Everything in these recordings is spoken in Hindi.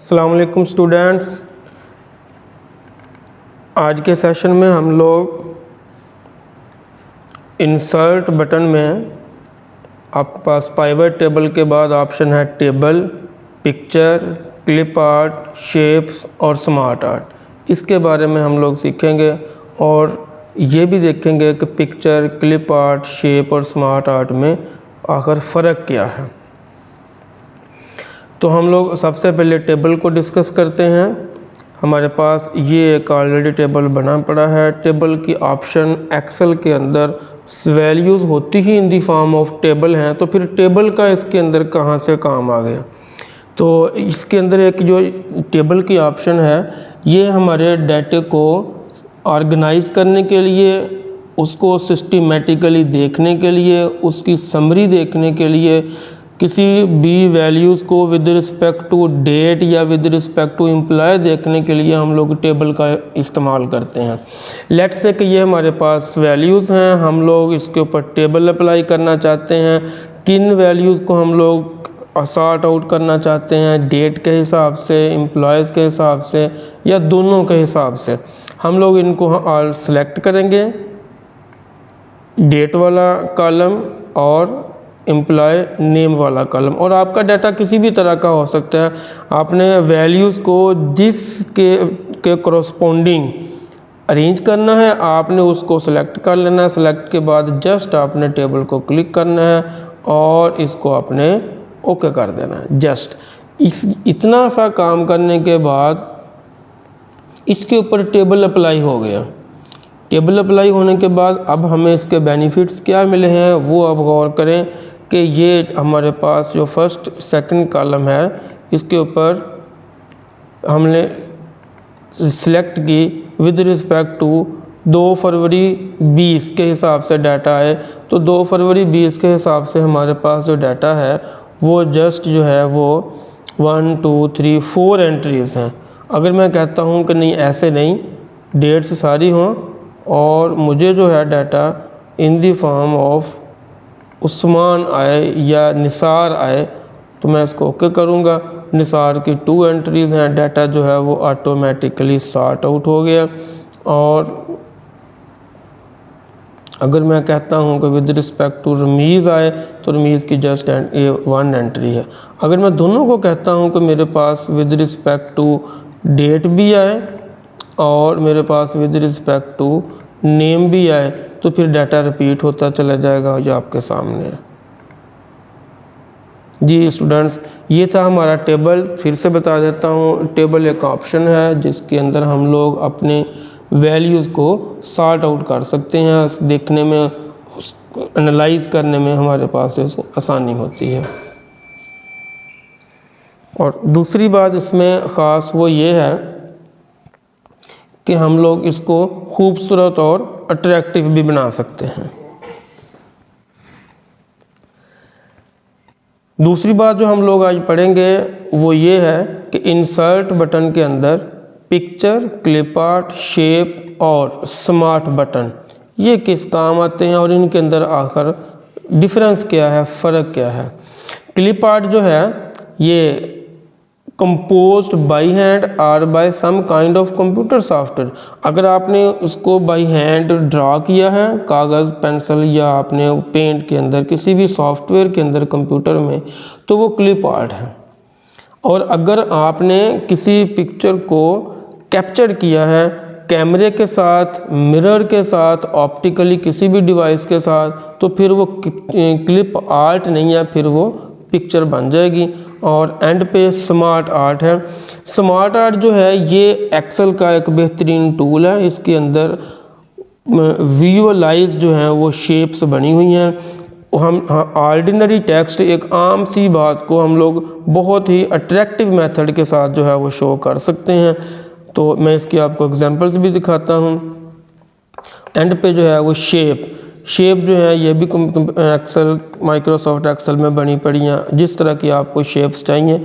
अस्सलाम वालेकुम स्टूडेंट्स। आज के सेशन में हम लोग इंसर्ट बटन में आपके पास पाइवट टेबल के बाद ऑप्शन है table, picture, clip art, shapes और स्मार्ट आर्ट। इसके बारे में हम लोग सीखेंगे और ये भी देखेंगे कि पिक्चर, क्लिप आर्ट, शेप और स्मार्ट आर्ट में आखिर फ़र्क क्या है। तो हम लोग सबसे पहले टेबल को डिस्कस करते हैं। हमारे पास ये एक ऑलरेडी टेबल बना पड़ा है। टेबल की ऑप्शन एक्सेल के अंदर वैल्यूज़ होती ही इन दी फॉर्म ऑफ टेबल हैं, तो फिर टेबल का इसके अंदर कहाँ से काम आ गया। तो इसके अंदर एक जो टेबल की ऑप्शन है, ये हमारे डाटे को ऑर्गेनाइज करने के लिए, उसको सिस्टमेटिकली देखने के लिए, उसकी समरी देखने के लिए, किसी भी वैल्यूज़ को विद रिस्पेक्ट टू डेट या विद रिस्पेक्ट टू एम्प्लॉय देखने के लिए हम लोग टेबल का इस्तेमाल करते हैं। लेट्स से कि ये हमारे पास वैल्यूज़ हैं, हम लोग इसके ऊपर टेबल अप्लाई करना चाहते हैं। किन वैल्यूज़ को हम लोग सॉर्ट आउट करना चाहते हैं, डेट के हिसाब से, एम्प्लॉयज़ के हिसाब से या दोनों के हिसाब से। हम लोग इनको ऑल सेलेक्ट करेंगे, डेट वाला कॉलम और एम्प्लॉय नेम वाला कॉलम। और आपका डाटा किसी भी तरह का हो सकता है। आपने वैल्यूज़ को जिसके करस्पॉन्डिंग अरेंज करना है, आपने उसको सेलेक्ट कर लेना है। सेलेक्ट के बाद जस्ट आपने टेबल को क्लिक करना है और इसको आपने ओके कर देना है। जस्ट इतना सा काम करने के बाद इसके ऊपर टेबल अप्लाई हो गया। टेबल अप्लाई होने के बाद अब हमें इसके बेनिफिट्स क्या मिले हैं वो अब गौर करें कि ये हमारे पास जो फर्स्ट सेकंड कॉलम है, इसके ऊपर हमने सिलेक्ट की विद रिस्पेक्ट टू 2 फरवरी 20 के हिसाब से डाटा है। तो 2 फरवरी 20 के हिसाब से हमारे पास जो डाटा है वो जस्ट जो है वो 1 2 3 4 एंट्रीज़ हैं। अगर मैं कहता हूँ कि नहीं, ऐसे नहीं, डेट्स सारी हों और मुझे जो है data in the form of Usman आए या निसार आए, तो मैं इसको ओके करूँगा। निसार की 2 एंट्रीज़ हैं, डाटा जो है वो ऑटोमेटिकली सॉर्ट आउट हो गया। और अगर मैं कहता हूँ कि विद रिस्पेक्ट टू रमीज़ आए, तो रमीज़ की जस्ट 1 एंट्री है। अगर मैं दोनों को कहता हूँ कि मेरे पास विद रिस्पेक्ट टू डेट भी आए और मेरे पास विद रिस्पेक्ट टू नेम भी आए, तो फिर डाटा रिपीट होता चला जाएगा जो आपके सामने है। जी स्टूडेंट्स, ये था हमारा टेबल। फिर से बता देता हूँ, टेबल एक ऑप्शन है जिसके अंदर हम लोग अपने वैल्यूज़ को सॉर्ट आउट कर सकते हैं। देखने में, एनालाइज करने में हमारे पास आसानी होती है। और दूसरी बात इसमें ख़ास वो ये है कि हम लोग इसको खूबसूरत और अट्रैक्टिव भी बना सकते हैं। दूसरी बात जो हम लोग आज पढ़ेंगे वो ये है कि इंसर्ट बटन के अंदर पिक्चर, क्लिप आर्ट, शेप और स्मार्ट बटन ये किस काम आते हैं और इनके अंदर आखिर डिफरेंस क्या है, फ़र्क क्या है। क्लिप आर्ट जो है ये कंपोज्ड बाई हैंड और by some kind of computer software. अगर आपने उसको बाई हैंड ड्रा किया है कागज़, पेंसिल या आपने पेंट के अंदर किसी भी सॉफ्टवेयर के अंदर कंप्यूटर में, तो वो क्लिप आर्ट है। और अगर आपने किसी पिक्चर को कैप्चर किया है कैमरे के साथ, मिरर के साथ, ऑप्टिकली किसी भी डिवाइस के साथ, तो फिर वो क्लिप आर्ट नहीं है, फिर वो पिक्चर बन जाएगी। और एंड पे स्मार्ट आर्ट है। स्मार्ट आर्ट जो है ये एक्सेल का एक बेहतरीन टूल है। इसके अंदर विजुअलाइज जो है वो शेप्स बनी हुई हैं। हम ऑर्डिनरी टेक्स्ट, एक आम सी बात को हम लोग बहुत ही अट्रैक्टिव मेथड के साथ जो है वो शो कर सकते हैं। तो मैं इसकी आपको एग्जांपल्स भी दिखाता हूँ। एंड पे जो है वो शेप जो है ये भी एक्सेल, माइक्रोसॉफ्ट एक्सेल में बनी पड़ी हैं। जिस तरह की आपको शेप्स चाहिए,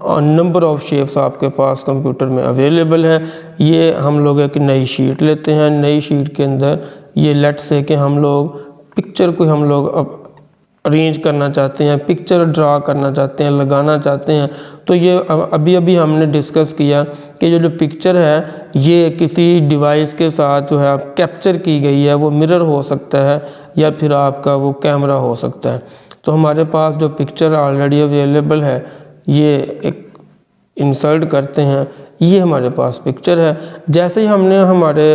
नंबर ऑफ़ शेप्स आपके पास कंप्यूटर में अवेलेबल हैं। ये हम लोग एक नई शीट लेते हैं। नई शीट के अंदर ये लेट्स से कि हम लोग पिक्चर को हम लोग अब अरेंज करना चाहते हैं, पिक्चर ड्रा करना चाहते हैं, लगाना चाहते हैं, तो ये अभी अभी हमने डिस्कस किया कि जो पिक्चर है ये किसी डिवाइस के साथ जो है आप कैप्चर की गई है, वो मिरर हो सकता है या फिर आपका वो कैमरा हो सकता है। तो हमारे पास जो पिक्चर ऑलरेडी अवेलेबल है ये एक इंसर्ट करते हैं, ये हमारे पास पिक्चर है। जैसे ही हमने हमारे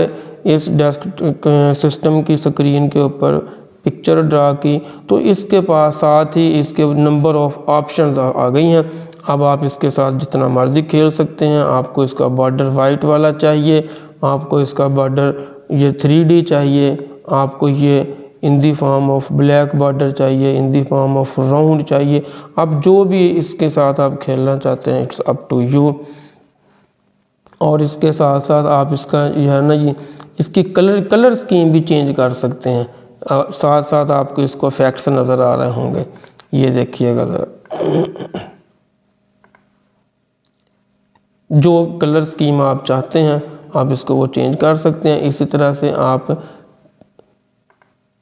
इस डेस्क सिस्टम की स्क्रीन के ऊपर पिक्चर ड्रा की तो इसके पास साथ ही इसके नंबर ऑफ ऑप्शंस आ गई हैं। अब आप इसके साथ जितना मर्ज़ी खेल सकते हैं। आपको इसका बॉर्डर वाइट वाला चाहिए, आपको इसका बॉर्डर ये 3D चाहिए, आपको ये in the form of black border चाहिए, in the form of round चाहिए। अब जो भी इसके साथ आप खेलना चाहते हैं इट्स अप टू यू। और इसके साथ साथ आप इसका यह है ना ये इसकी कलर स्कीम भी चेंज कर सकते हैं। साथ साथ आपको इसको इफेक्ट्स नज़र आ रहे होंगे, ये देखिएगा ज़रा। जो कलर स्कीम आप चाहते हैं आप इसको वो चेंज कर सकते हैं। इसी तरह से आप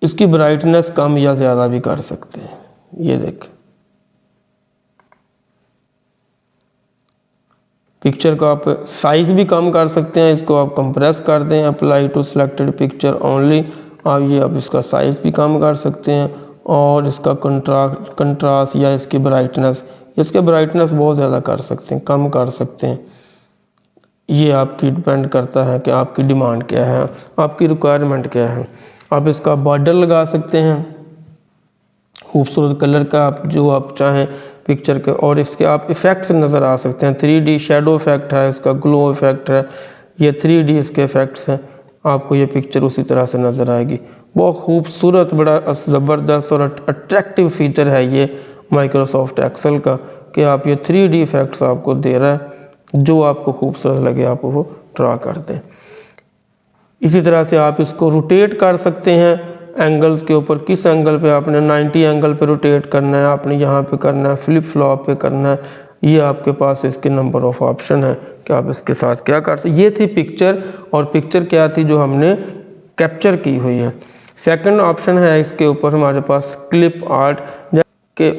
इसकी ब्राइटनेस कम या ज़्यादा भी कर सकते हैं। ये देखें, पिक्चर का आप साइज़ भी कम कर सकते हैं, इसको आप कंप्रेस कर दें, apply to selected picture only. आप इसका साइज़ भी कम कर सकते हैं और इसका कंट्रास्ट या इसकी ब्राइटनेस बहुत ज़्यादा कर सकते हैं, कम कर सकते हैं। ये आपकी डिपेंड करता है कि आपकी डिमांड क्या है, आपकी रिक्वायरमेंट क्या है। आप इसका बॉर्डर लगा सकते हैं खूबसूरत कलर का, आप जो आप चाहें पिक्चर के। और इसके आप इफ़ेक्ट्स नज़र आ सकते हैं, 3D शेडो इफ़ेक्ट है, इसका ग्लो इफ़ेक्ट है, ये 3D इसके इफ़ेक्ट्स हैं। आपको ये पिक्चर उसी तरह से नज़र आएगी। बहुत खूबसूरत, बड़ा ज़बरदस्त और अट्रैक्टिव फ़ीचर है ये माइक्रोसॉफ्ट एक्सेल का कि आप ये 3D इफ़ेक्ट्स आपको दे रहा है, जो आपको खूबसूरत लगे आप वो ड्रा कर दें। इसी तरह से आप इसको रोटेट कर सकते हैं एंगल्स के ऊपर। किस एंगल पे आपने 90 एंगल पे रोटेट करना है, आपने यहाँ पे करना है, फ्लिप फ्लॉप पे करना है, ये आपके पास इसके नंबर ऑफ ऑप्शन है कि आप इसके साथ क्या कर सकते। ये थी पिक्चर, और पिक्चर क्या थी जो हमने कैप्चर की हुई है। सेकंड ऑप्शन है इसके ऊपर हमारे पास क्लिप आर्ट के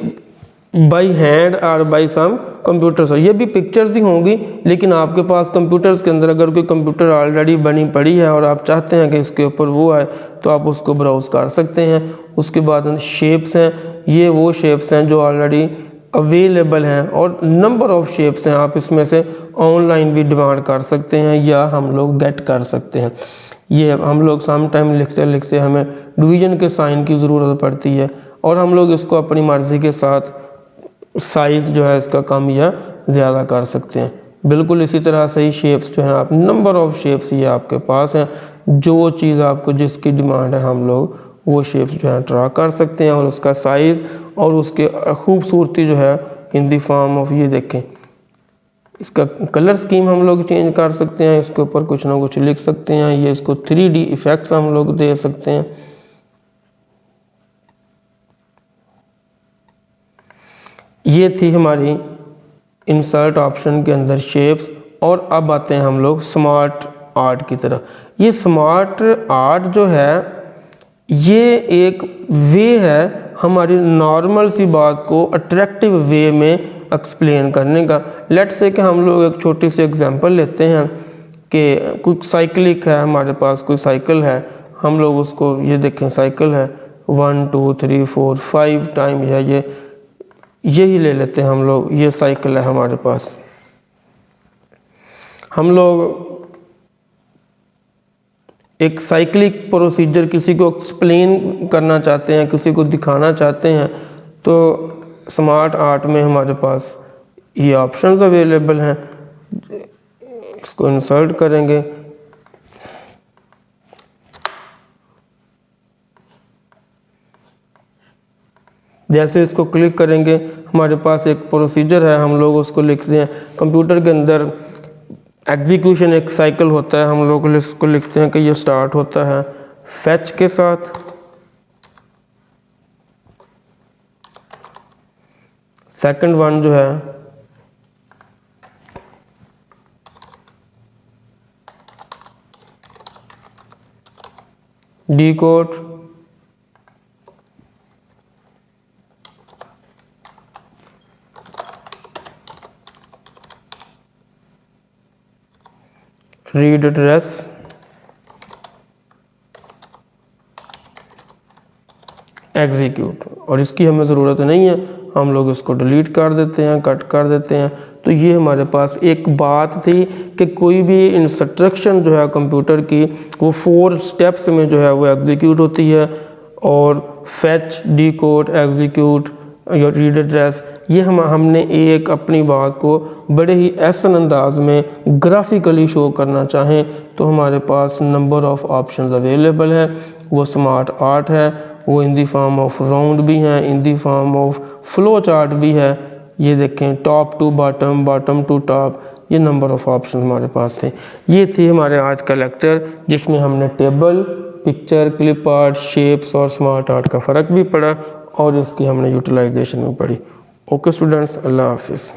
बाई हैंड और बाई सम कंप्यूटर्स। ये भी पिक्चर्स ही होंगी, लेकिन आपके पास कंप्यूटर्स के अंदर अगर कोई कंप्यूटर ऑलरेडी बनी पड़ी है और आप चाहते हैं कि इसके ऊपर वो आए तो आप उसको ब्राउज़ कर सकते हैं। उसके बाद शेप्स हैं, ये वो शेप्स हैं जो ऑलरेडी अवेलेबल हैं और नंबर ऑफ़ शेप्स हैं। आप इसमें से ऑनलाइन भी डिमांड कर सकते हैं या हम लोग गेट कर सकते हैं। ये हम लोग सम टाइम लिखते लिखते हमें डिवीज़न के साइन की ज़रूरत पड़ती है और हम लोग इसको अपनी मर्ज़ी के साथ साइज़ जो है इसका कम या ज़्यादा कर सकते हैं। बिल्कुल इसी तरह से ही शेप्स जो हैं, आप नंबर ऑफ़ शेप्स ये आपके पास हैं। जो चीज़ आपको जिसकी डिमांड है हम लोग वो शेप्स जो है ड्रा कर सकते हैं और उसका साइज़ और उसके खूबसूरती जो है इन दी फॉर्म ऑफ, ये देखें इसका कलर स्कीम हम लोग चेंज कर सकते हैं, इसके ऊपर कुछ ना कुछ लिख सकते हैं, ये इसको 3D इफ़ेक्ट्स हम लोग दे सकते हैं। ये थी हमारी इंसर्ट ऑप्शन के अंदर शेप्स। और अब आते हैं हम लोग स्मार्ट आर्ट की तरफ। ये स्मार्ट आर्ट जो है ये एक वे है हमारी नॉर्मल सी बात को अट्रैक्टिव वे में एक्सप्लेन करने का। लेट्स से कि हम लोग एक छोटी सी एग्जांपल लेते हैं कि कुछ साइकिलिक है, हमारे पास कोई साइकिल है, हम लोग उसको ये देखें साइकिल है 1 2 3 4 5 टाइम है, यही ले लेते हैं हम लोग, ये साइकिल है हमारे पास। हम लोग एक साइक्लिक प्रोसीजर किसी को एक्सप्लेन करना चाहते हैं, किसी को दिखाना चाहते हैं, तो स्मार्ट आर्ट में हमारे पास ये ऑप्शंस अवेलेबल हैं। इसको इंसर्ट करेंगे, जैसे इसको क्लिक करेंगे हमारे पास एक प्रोसीजर है, हम लोग उसको लिखते हैं। कंप्यूटर के अंदर एग्जीक्यूशन एक साइकिल होता है, हम लोग इसको लिखते हैं कि ये स्टार्ट होता है फैच के साथ, सेकंड वन जो है डिकोड, रीड एड्रेस, एग्जीक्यूट। और इसकी हमें ज़रूरत नहीं है, हम लोग इसको डिलीट कर देते हैं, कट कर देते हैं। तो ये हमारे पास एक बात थी कि कोई भी इंस्ट्रक्शन जो है कंप्यूटर की वो 4 स्टेप्स में जो है वो एग्जीक्यूट होती है। और फैच, डिकोड, एग्जीक्यूट या रीड एड्रेस, ये हमने एक अपनी बात को बड़े ही ऐसा अंदाज में ग्राफिकली शो करना चाहें तो हमारे पास नंबर ऑफ़ ऑप्शंस अवेलेबल है। वो स्मार्ट आर्ट है, वो in the form of round भी हैं, in the form of flow chart भी है। ये देखें, top to bottom, bottom to top, ये नंबर ऑफ़ ऑप्शन हमारे पास थे। ये थी हमारे आज का लेक्चर जिसमें हमने table, picture, clip art, shapes और स्मार्ट आर्ट का फ़र्क भी पढ़ा और इसकी हमने यूटिलाइजेशन भी पढ़ी। ओके स्टूडेंट्स, अल्लाह हाफिज़।